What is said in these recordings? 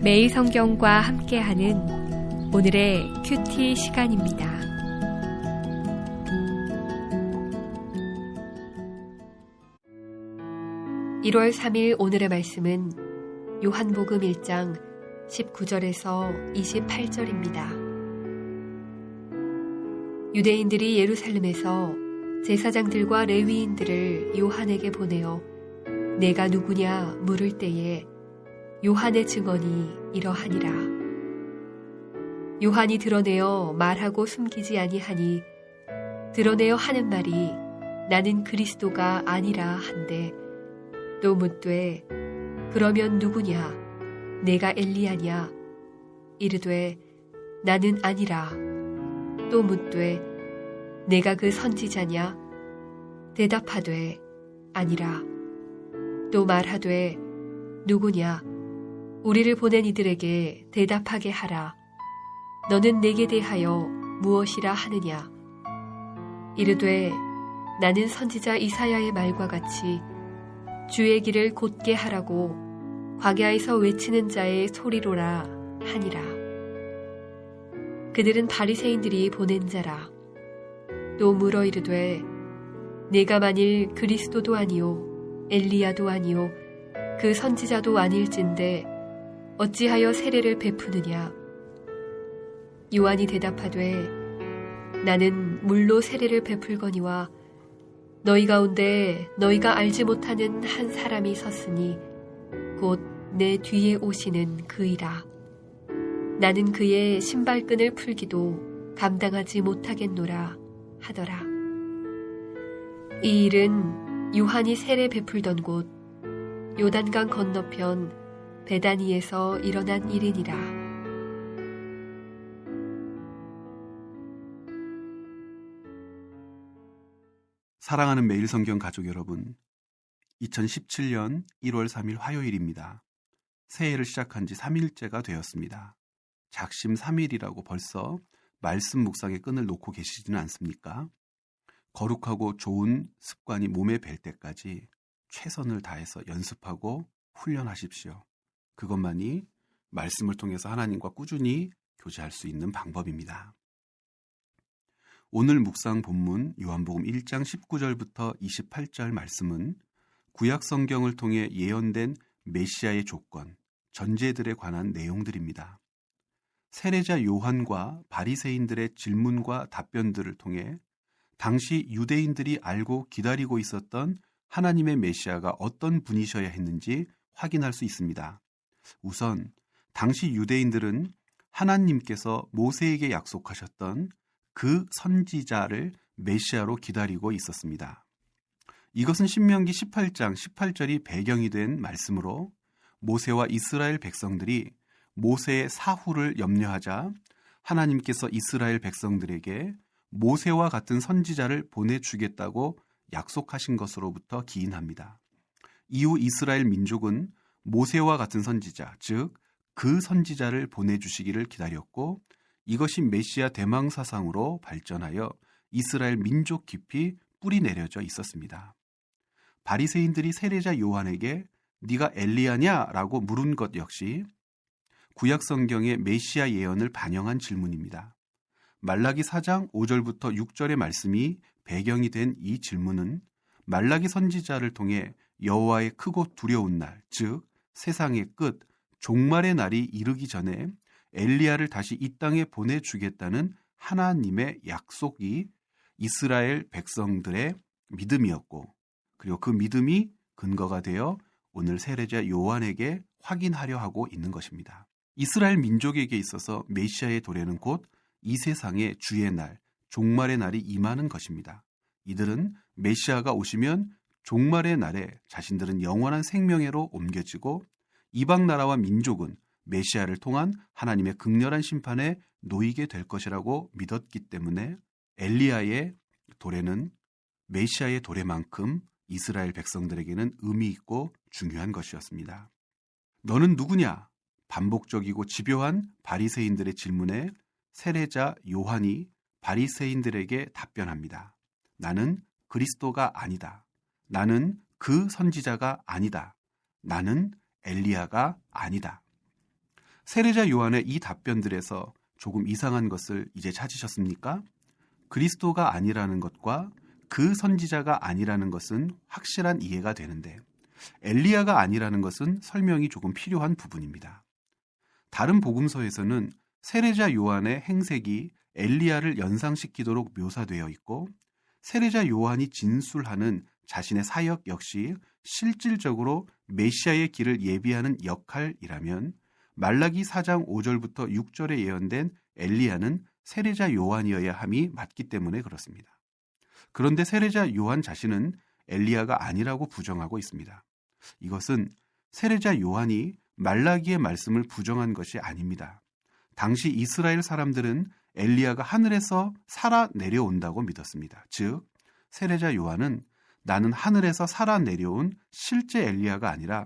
매일 성경과 함께하는 오늘의 큐티 시간입니다. (1월 3일) 오늘의 말씀은 요한복음 1장 19절에서 28절입니다. 유대인들이 예루살렘에서 제사장들과 레위인들을 요한에게 보내어 내가 누구냐 물을 때에 요한의 증언이 이러하니라. 요한이 드러내어 말하고 숨기지 아니하니 드러내어 하는 말이 나는 그리스도가 아니라 한데, 또 묻되 그러면 누구냐 내가 엘리야냐 이르되 나는 아니라. 또 묻되 내가 그 선지자냐 대답하되 아니라. 또 말하되 누구냐 우리를 보낸 이들에게 대답하게 하라. 너는 내게 대하여 무엇이라 하느냐. 이르되 나는 선지자 이사야의 말과 같이 주의 길을 곧게 하라고 광야에서 외치는 자의 소리로라 하니라. 그들은 바리새인들이 보낸 자라. 또 물어 이르되 내가 만일 그리스도도 아니요 엘리야도 아니요 그 선지자도 아닐진데 어찌하여 세례를 베푸느냐. 요한이 대답하되 나는 물로 세례를 베풀거니와 너희 가운데 너희가 알지 못하는 한 사람이 섰으니 곧 내 뒤에 오시는 그이라. 나는 그의 신발끈을 풀기도 감당하지 못하겠노라 하더라. 이 일은 요한이 세례 베풀던 곳 요단강 건너편 베다니에서 일어난 일이니라. 사랑하는 매일 성경 가족 여러분, 2017년 1월 3일 화요일입니다. 새해를 시작한 지 3일째가 되었습니다. 작심 3일이라고 벌써 말씀 묵상의 끈을 놓고 계시지는 않습니까? 거룩하고 좋은 습관이 몸에 뵐 때까지 최선을 다해서 연습하고 훈련하십시오. 그것만이 말씀을 통해서 하나님과 꾸준히 교제할 수 있는 방법입니다. 오늘 묵상 본문 요한복음 1장 19절부터 28절 말씀은 구약 성경을 통해 예언된 메시아의 조건, 전제들에 관한 내용들입니다. 세례자 요한과 바리새인들의 질문과 답변들을 통해 당시 유대인들이 알고 기다리고 있었던 하나님의 메시아가 어떤 분이셔야 했는지 확인할 수 있습니다. 우선 당시 유대인들은 하나님께서 모세에게 약속하셨던 그 선지자를 메시아로 기다리고 있었습니다. 이것은 신명기 18장 18절이 배경이 된 말씀으로 모세와 이스라엘 백성들이 모세의 사후를 염려하자 하나님께서 이스라엘 백성들에게 모세와 같은 선지자를 보내주겠다고 약속하신 것으로부터 기인합니다. 이후 이스라엘 민족은 모세와 같은 선지자, 즉 그 선지자를 보내주시기를 기다렸고, 이것이 메시아 대망 사상으로 발전하여 이스라엘 민족 깊이 뿌리 내려져 있었습니다. 바리새인들이 세례자 요한에게 네가 엘리야냐? 라고 물은 것 역시 구약 성경의 메시아 예언을 반영한 질문입니다. 말라기 4장 5절부터 6절의 말씀이 배경이 된 이 질문은 말라기 선지자를 통해 여호와의 크고 두려운 날, 즉 세상의 끝, 종말의 날이 이르기 전에 엘리야를 다시 이 땅에 보내주겠다는 하나님의 약속이 이스라엘 백성들의 믿음이었고, 그리고 그 믿음이 근거가 되어 오늘 세례자 요한에게 확인하려 하고 있는 것입니다. 이스라엘 민족에게 있어서 메시아의 도래는 곧 이 세상의 주의 날, 종말의 날이 임하는 것입니다. 이들은 메시아가 오시면 종말의 날에 자신들은 영원한 생명회로 옮겨지고, 이방 나라와 민족은 메시아를 통한 하나님의 극렬한 심판에 놓이게 될 것이라고 믿었기 때문에 엘리야의 도래는 메시아의 도래만큼 이스라엘 백성들에게는 의미 있고 중요한 것이었습니다. 너는 누구냐? 반복적이고 집요한 바리새인들의 질문에 세례자 요한이 바리새인들에게 답변합니다. 나는 그리스도가 아니다. 나는 그 선지자가 아니다. 나는 엘리야가 아니다. 세례자 요한의 이 답변들에서 조금 이상한 것을 이제 찾으셨습니까? 그리스도가 아니라는 것과 그 선지자가 아니라는 것은 확실한 이해가 되는데 엘리야가 아니라는 것은 설명이 조금 필요한 부분입니다. 다른 복음서에서는 세례자 요한의 행색이 엘리야를 연상시키도록 묘사되어 있고 세례자 요한이 진술하는 자신의 사역 역시 실질적으로 메시아의 길을 예비하는 역할이라면 말라기 4장 5절부터 6절에 예언된 엘리야는 세례자 요한이어야 함이 맞기 때문에 그렇습니다. 그런데 세례자 요한 자신은 엘리야가 아니라고 부정하고 있습니다. 이것은 세례자 요한이 말라기의 말씀을 부정한 것이 아닙니다. 당시 이스라엘 사람들은 엘리야가 하늘에서 살아 내려온다고 믿었습니다. 즉, 세례자 요한은 나는 하늘에서 살아 내려온 실제 엘리야가 아니라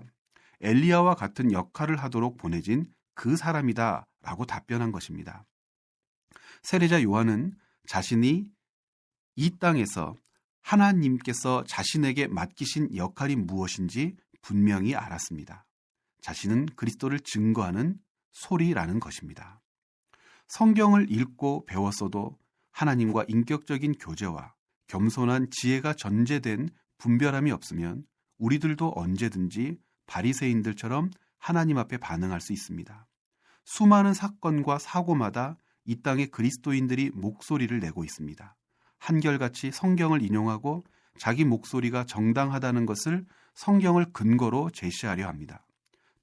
엘리야와 같은 역할을 하도록 보내진 그 사람이다 라고 답변한 것입니다. 세례자 요한은 자신이 이 땅에서 하나님께서 자신에게 맡기신 역할이 무엇인지 분명히 알았습니다. 자신은 그리스도를 증거하는 소리라는 것입니다. 성경을 읽고 배웠어도 하나님과 인격적인 교제와 겸손한 지혜가 전제된 분별함이 없으면 우리들도 언제든지 바리새인들처럼 하나님 앞에 반응할 수 있습니다. 수많은 사건과 사고마다 이 땅의 그리스도인들이 목소리를 내고 있습니다. 한결같이 성경을 인용하고 자기 목소리가 정당하다는 것을 성경을 근거로 제시하려 합니다.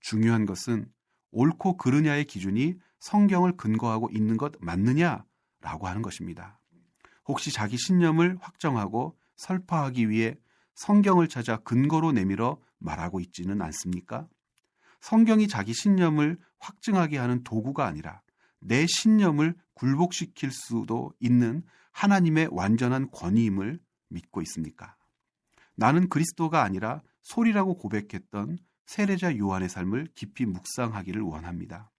중요한 것은 옳고 그르냐의 기준이 성경을 근거하고 있는 것 맞느냐라고 하는 것입니다. 혹시 자기 신념을 확정하고 설파하기 위해 성경을 찾아 근거로 내밀어 말하고 있지는 않습니까? 성경이 자기 신념을 확증하게 하는 도구가 아니라 내 신념을 굴복시킬 수도 있는 하나님의 완전한 권위임을 믿고 있습니까? 나는 그리스도가 아니라 소리라고 고백했던 세례자 요한의 삶을 깊이 묵상하기를 원합니다.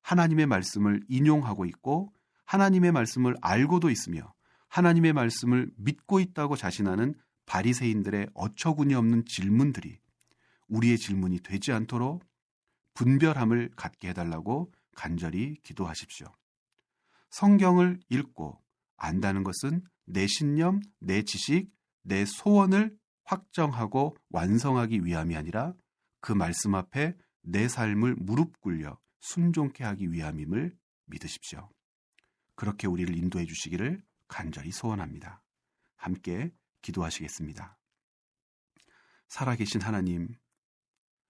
하나님의 말씀을 인용하고 있고 하나님의 말씀을 알고도 있으며 하나님의 말씀을 믿고 있다고 자신하는 바리새인들의 어처구니 없는 질문들이 우리의 질문이 되지 않도록 분별함을 갖게 해달라고 간절히 기도하십시오. 성경을 읽고 안다는 것은 내 신념, 내 지식, 내 소원을 확정하고 완성하기 위함이 아니라 그 말씀 앞에 내 삶을 무릎 꿇려 순종케 하기 위함임을 믿으십시오. 그렇게 우리를 인도해 주시기를 간절히 소원합니다. 함께 기도하시겠습니다. 살아계신 하나님,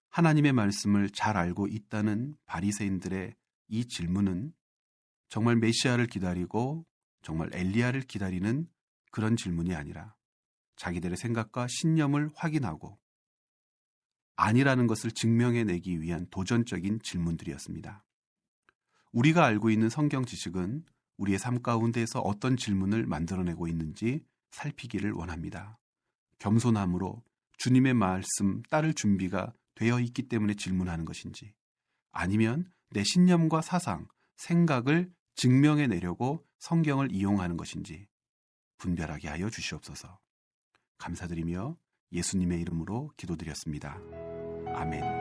하나님의 말씀을 잘 알고 있다는 바리새인들의 이 질문은 정말 메시아를 기다리고 정말 엘리야를 기다리는 그런 질문이 아니라 자기들의 생각과 신념을 확인하고 아니라는 것을 증명해내기 위한 도전적인 질문들이었습니다. 우리가 알고 있는 성경 지식은 우리의 삶 가운데에서 어떤 질문을 만들어내고 있는지 살피기를 원합니다. 겸손함으로 주님의 말씀 따를 준비가 되어 있기 때문에 질문하는 것인지 아니면 내 신념과 사상, 생각을 증명해내려고 성경을 이용하는 것인지 분별하게 하여 주시옵소서. 감사드리며 예수님의 이름으로 기도드렸습니다. 아멘.